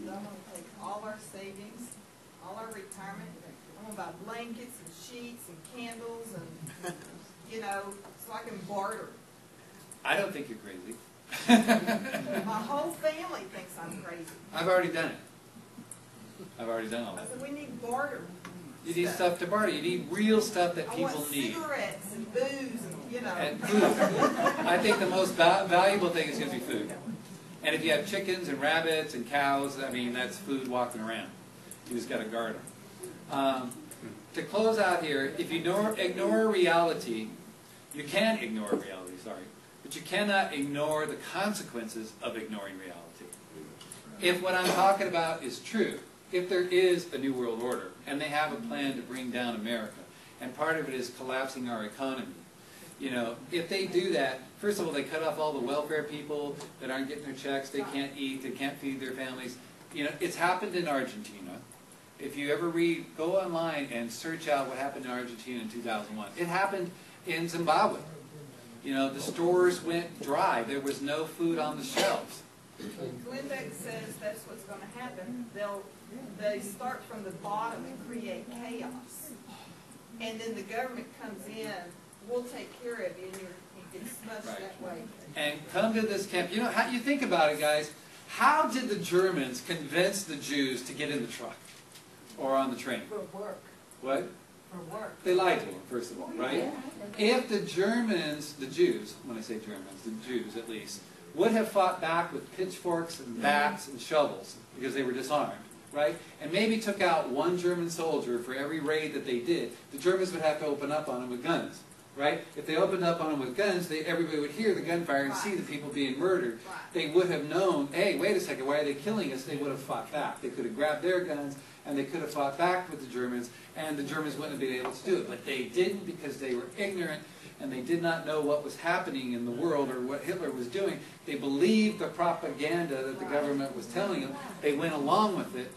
I'm going to take all our savings, all our retirement. I'm going to buy blankets and sheets and candles and, you know, so I can barter. I don't think you're crazy. My whole family thinks I'm crazy. I've already done it. I've already done all I that. said, we need barter. You need stuff to barter. You need real stuff that people I want need. cigarettes and booze and, you know. And food. I think the most valuable thing is going to be food. And if you have chickens and rabbits and cows, I mean, that's food walking around. You just got to guard them. To close out here, if you ignore reality, you can ignore reality, sorry, but you cannot ignore the consequences of ignoring reality. If what I'm talking about is true, if there is a new world order, and they have a plan to bring down America, and part of it is collapsing our economy, you know, if they do that, first of all, they cut off all the welfare people that aren't getting their checks, they can't eat, they can't feed their families. You know, it's happened in Argentina. If you ever read, go online and search out what happened in Argentina in 2001. It happened in Zimbabwe. You know, the stores went dry. There was no food on the shelves. Glenn Beck says that's what's going to happen. They start from the bottom and create chaos. And then the government comes in, we'll take care of you, and you get smushed that way. And come to this camp. You know, how you think about it, guys. How did the Germans convince the Jews to get in the truck or on the train? For work. What? For work. They lied to them, first of all, right? If the Germans, the Jews, when I say Germans, the Jews at least, would have fought back with pitchforks and bats and shovels because they were disarmed, right? And maybe took out one German soldier for every raid that they did, the Germans would have to open up on them with guns, right? If they opened up on them with guns, everybody would hear the gunfire and see the people being murdered. They would have known, hey, wait a second, why are they killing us? They would have fought back. They could have grabbed their guns and they could have fought back with the Germans, and the Germans wouldn't have been able to do it. But they didn't because they were ignorant and they did not know what was happening in the world or what Hitler was doing. They believed the propaganda that the government was telling them. They went along with it.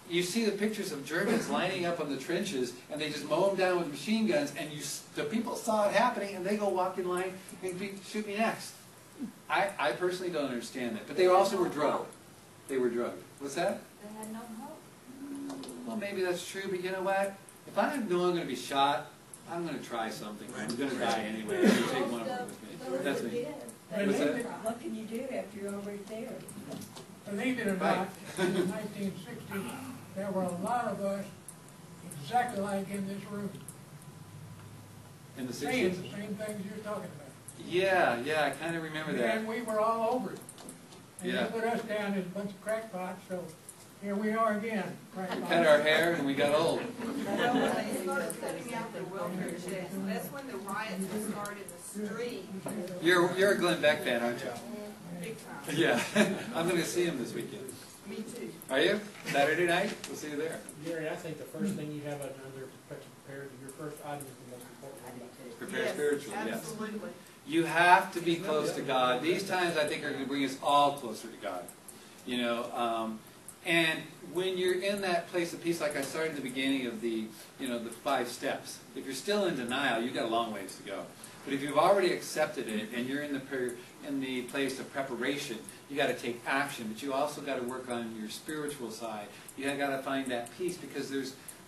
You see the pictures of Germans lining up on the trenches, and they just mow them down with machine guns, and the people saw it happening, and they go walk in line and shoot me next. I personally don't understand that. But they also were drugged. They were drugged. What's that? They had no hope. Well, maybe that's true, but you know what? If I know I'm going to be shot, I'm going to try something. I'm going to die anyway. I'm going to take one of them with me. That's me. What's that? What can you do after you're already there? Believe it or not, in the 1960s, there were a lot of us exactly like in this room. In the Saying 60s? the same things you're talking about. Yeah, I kind of remember that. And we were all over it. And Yeah. they put us down as a bunch of crackpots, so here we are again, crackpots. Cut our hair and we got old. Well, when they started cutting out the welfare checks, that's when the riots would start in the street. You're a Glenn Beck fan, aren't you? Big time. Yeah. I'm going to see him this weekend. Me too. Are you? Saturday night? We'll see you there. Gary, I think the first thing you have under prepared, your first item is the most important one. Prepare Yes, spiritually, yes. absolutely. You have to be close to God. These times, I think, are going to bring us all closer to God. You know, and when you're in that place of peace, like I started in the beginning of the 5 steps, if you're still in denial, you've got a long ways to go. But if you've already accepted it and you're in the place of preparation, you got to take action. But you also got to work on your spiritual side. You got to find that peace, because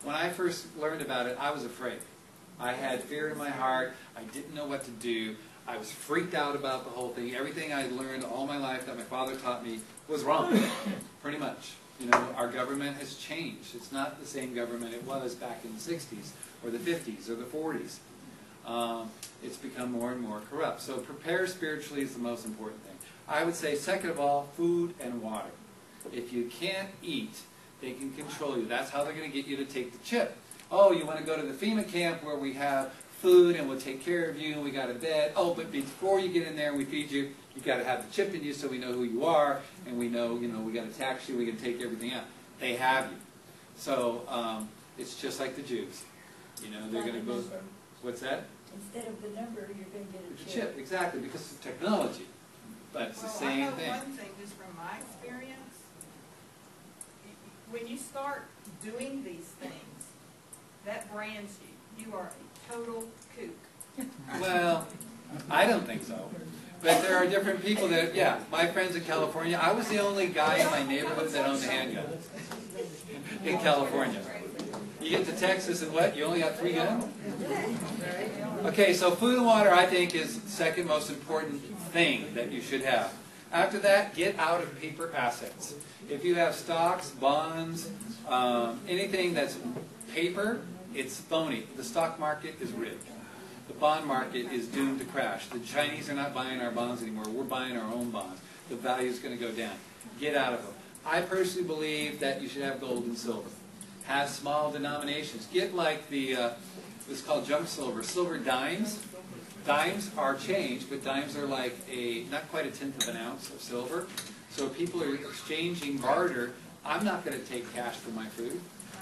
when I first learned about it, I was afraid. I had fear in my heart. I didn't know what to do. I was freaked out about the whole thing. Everything I learned all my life that my father taught me was wrong, pretty much. You know, our government has changed. It's not the same government it was back in the 60s or the 50s or the 40s. It's become more and more corrupt. So prepare spiritually is the most important thing. I would say, second of all, food and water. If you can't eat, they can control you. That's how they're going to get you to take the chip. Oh, you want to go to the FEMA camp where we have food and we'll take care of you and we got a bed. Oh, but before you get in there and we feed you, you got to have the chip in you so we know who you are, and we know, we got to tax you, we can take everything out. They have you. So it's just like the Jews. You know, they're going to go. What's that? Instead of the number, you're going to get It's a chip, exactly, because of technology. But it's the same I know thing. one thing, just from my experience, when you start doing these things, that brands you. You are a total kook. Well, I don't think so. But there are different people that, yeah, my friends in California, I was the only guy in my neighborhood that owned a handgun in California. You get to Texas and what? You only got 3 guns? Okay, so food and water I think is the second most important thing that you should have. After that, get out of paper assets. If you have stocks, bonds, anything that's paper, it's phony. The stock market is rigged. The bond market is doomed to crash. The Chinese are not buying our bonds anymore. We're buying our own bonds. The value is going to go down. Get out of them. I personally believe that you should have gold and silver. Have small denominations. Get like it's called junk silver. Silver dimes. Dimes are change, but dimes are like not quite a tenth of an ounce of silver. So if people are exchanging barter, I'm not going to take cash for my food.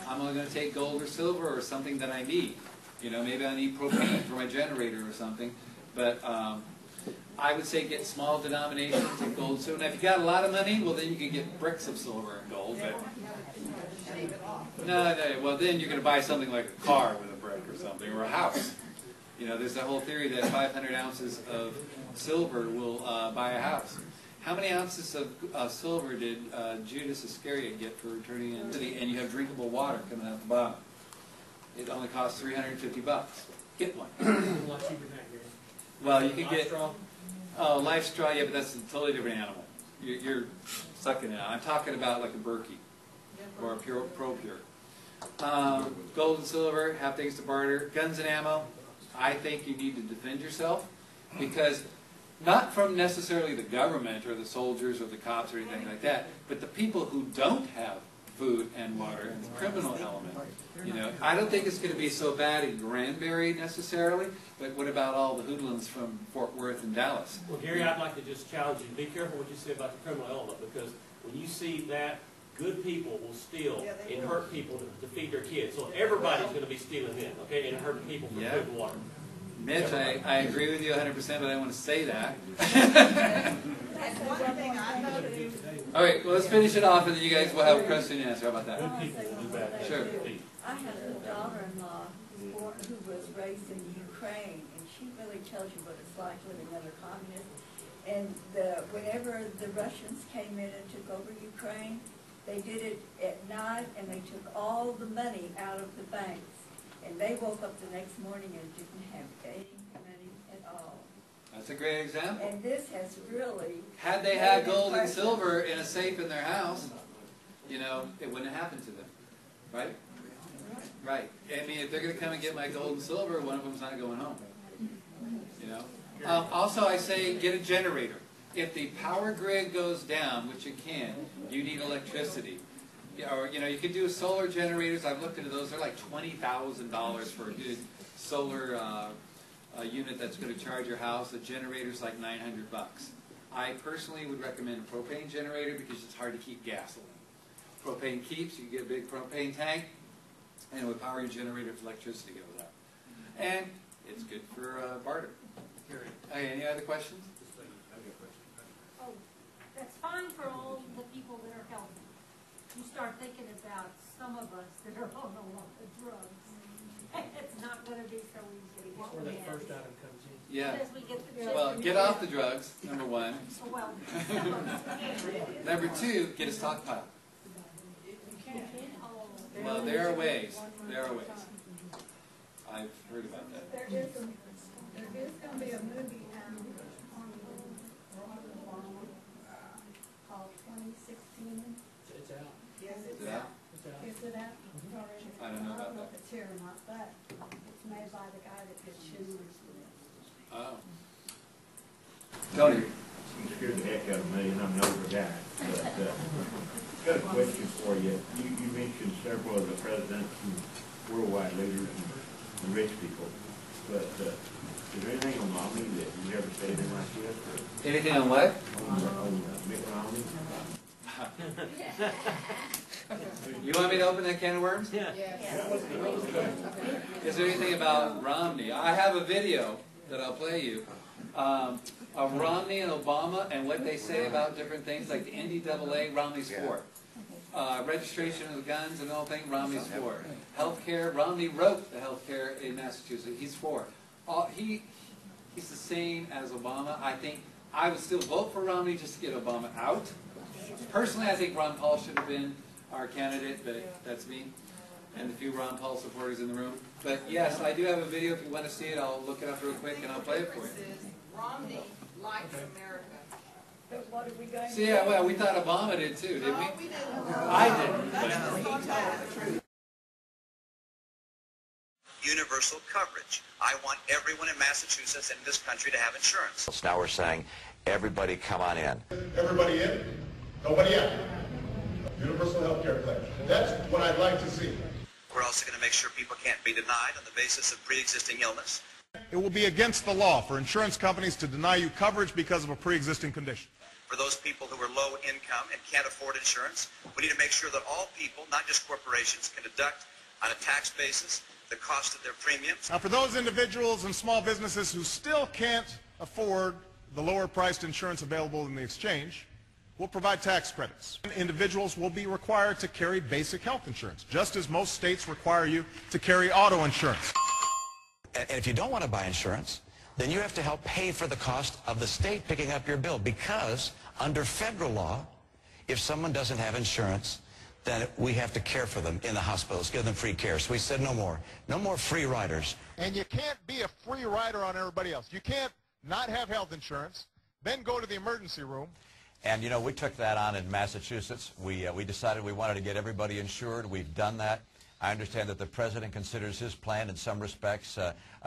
I'm only going to take gold or silver or something that I need. You know, maybe I need propane for my generator or something. But I would say get small denominations of gold and silver. Now, if you got a lot of money, well, then you can get bricks of silver and gold. But no, well, then you're going to buy something like a car with a brick or something, or a house. You know, there's that whole theory that 500 ounces of silver will buy a house. How many ounces of silver did Judas Iscariot get for returning in? And you have drinkable water coming out the bottom. It only costs $350. Get one. Well, you can get life straw. Yeah, but that's a totally different animal. You're sucking it out. I'm talking about like a Berkey or a Pro-Pure. Gold and silver, have things to barter. Guns and ammo. I think you need to defend yourself because not from necessarily the government or the soldiers or the cops or anything like that, but the people who don't have food and water and the criminal element. You know, I don't think it's going to be so bad in Granbury necessarily, but what about all the hoodlums from Fort Worth and Dallas? Well, Gary, I'd like to just challenge you. Be careful what you say about the criminal element because when you see that, good people will steal and hurt people to feed their kids. So everybody's going to be stealing then, okay, and hurting people for food and water. Mitch, I agree with you 100%, but I don't want to say that. That's one thing I know to do. All right, well, let's finish it off, and then you guys will have a question and answer. How about that? Good people will do bad. Sure. I had a daughter-in-law who was raised in the Ukraine, and she really tells you what it's like living under communism. And whenever the Russians came in and took over Ukraine, they did it at night, and they took all the money out of the banks. And they woke up the next morning and didn't have any money at all. That's a great example. And this has really... Had they had gold and silver in a safe in their house, you know, it wouldn't have happened to them. Right? Right. I mean, if they're going to come and get my gold and silver, one of them's not going home. You know? Also, I say get a generator. If the power grid goes down, which it can, you need electricity. Or, you know, you could do solar generators. I've looked into those. They're like $20,000 for a good solar unit that's going to charge your house. A generator's like $900. I personally would recommend a propane generator because it's hard to keep gasoline. Propane keeps. You can get a big propane tank, and with power your generator, if electricity goes up. And it's good for barter. Okay, any other questions? Oh, that's fine for all the people that are healthy. You start thinking about some of us that are on a lot of drugs. It's not going to be so easy. That's where that first item comes in. Yeah. As we get the Well, get off the drugs, number one. Well, Number two, get a stockpile. Well, there are ways. There are ways. I've heard about that. There is going to be a movie on called 2016. It's out. Yes, Is it's it out? It's out. Is it out? Already? I don't know about I don't know that. if it's here or not, but it's made by the guy that did Schindler's List. Oh. Tony. You scared the heck out of me, and I'm an older guy. But got a question for you. You mentioned several of the presidents and worldwide leaders and rich people. But is there anything on Romney that you never said anything like this? Anything on what? On Mitt Romney? You want me to open that can of worms? Yeah. Is there anything about Romney? I have a video that I'll play you of Romney and Obama and what they say about different things, like the NDAA, Romney's for. Registration of the guns and the whole thing, Romney's for. Healthcare, Romney wrote the healthcare in Massachusetts. He's for. He's the same as Obama. I think I would still vote for Romney just to get Obama out. Personally, I think Ron Paul should have been our candidate, but that's me and the few Ron Paul supporters in the room. But yes, I do have a video. If you want to see it, I'll look it up real quick and I'll play it for you. Romney likes America. But what are we going to See, yeah, well, we thought Obama did too, didn't we? No, we didn't. I didn't. That's just not that. Universal coverage. I want everyone in Massachusetts and this country to have insurance. Now we're saying, everybody come on in. Everybody in, nobody out. Universal health care plan. That's what I'd like to see. We're also going to make sure people can't be denied on the basis of pre-existing illness. It will be against the law for insurance companies to deny you coverage because of a pre-existing condition. For those people who are low income and can't afford insurance, we need to make sure that all people, not just corporations, can deduct on a tax basis the cost of their premiums. Now, for those individuals and small businesses who still can't afford the lower priced insurance available in the exchange, we'll provide tax credits. Individuals will be required to carry basic health insurance, just as most states require you to carry auto insurance. And if you don't want to buy insurance, then you have to help pay for the cost of the state picking up your bill, because under federal law, if someone doesn't have insurance, then we have to care for them in the hospitals, give them free care. So we said no more. No more free riders. And you can't be a free rider on everybody else. You can't not have health insurance, then go to the emergency room. And, you know, we took that on in Massachusetts. We decided we wanted to get everybody insured. We've done that. I understand that the president considers his plan in some respects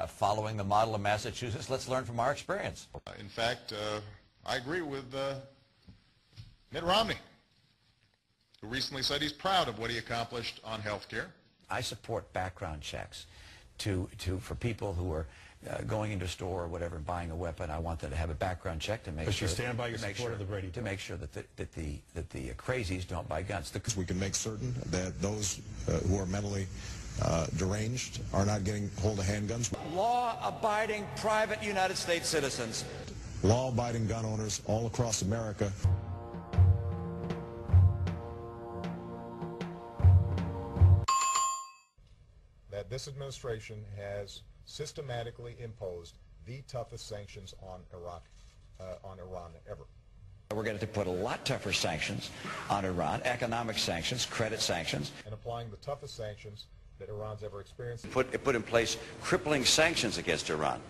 following the model of Massachusetts. Let's learn from our experience. In fact, I agree with Mitt Romney, who recently said he's proud of what he accomplished on health care. I support background checks for people who are going into a store or whatever, buying a weapon. I want them to have a background check to make but sure. But you stand by your support of the Brady to make sure that the crazies don't buy guns. We can make certain that those who are mentally deranged are not getting hold of handguns. Law-abiding private United States citizens. Law-abiding gun owners all across America. That this administration has systematically imposed the toughest sanctions on Iran ever. We're going to put a lot tougher sanctions on Iran, economic sanctions, credit sanctions. And applying the toughest sanctions that Iran's ever experienced. Put in place crippling sanctions against Iran.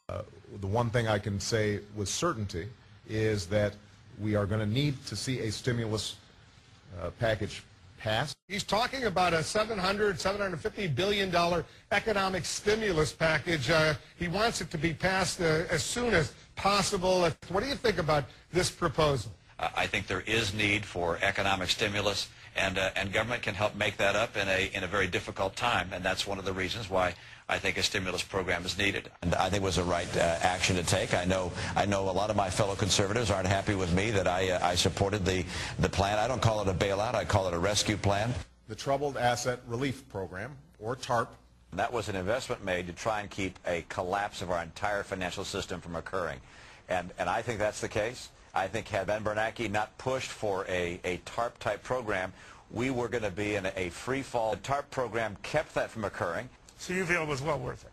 The one thing I can say with certainty is that we are going to need to see a stimulus package passed. He's talking about a $750 billion economic stimulus package. He wants it to be passed as soon as possible. What do you think about this proposal? I think there is need for economic stimulus, and government can help make that up in a very difficult time, and that's one of the reasons why I think a stimulus program is needed. And I think it was the right action to take. I know a lot of my fellow conservatives aren't happy with me that I supported the plan. I don't call it a bailout. I call it a rescue plan. The Troubled Asset Relief Program, or TARP. That was an investment made to try and keep a collapse of our entire financial system from occurring. And I think that's the case. I think had Ben Bernanke not pushed for a TARP-type program, we were going to be in a free fall. The TARP program kept that from occurring. So you feel it was well worth it?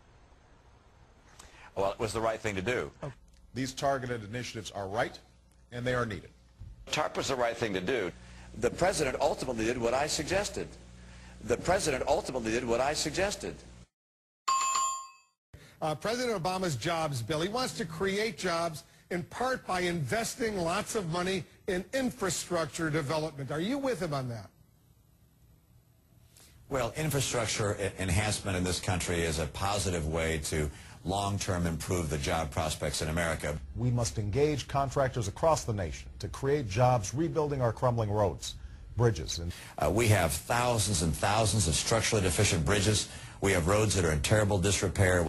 Well, it was the right thing to do. Okay. These targeted initiatives are right, and they are needed. TARP was the right thing to do. The president ultimately did what I suggested. The president ultimately did what I suggested. President Obama's jobs bill, he wants to create jobs in part by investing lots of money in infrastructure development. Are you with him on that? Well, infrastructure enhancement in this country is a positive way to long-term improve the job prospects in America. We must engage contractors across the nation to create jobs rebuilding our crumbling roads, bridges. And we have thousands and thousands of structurally deficient bridges. We have roads that are in terrible disrepair.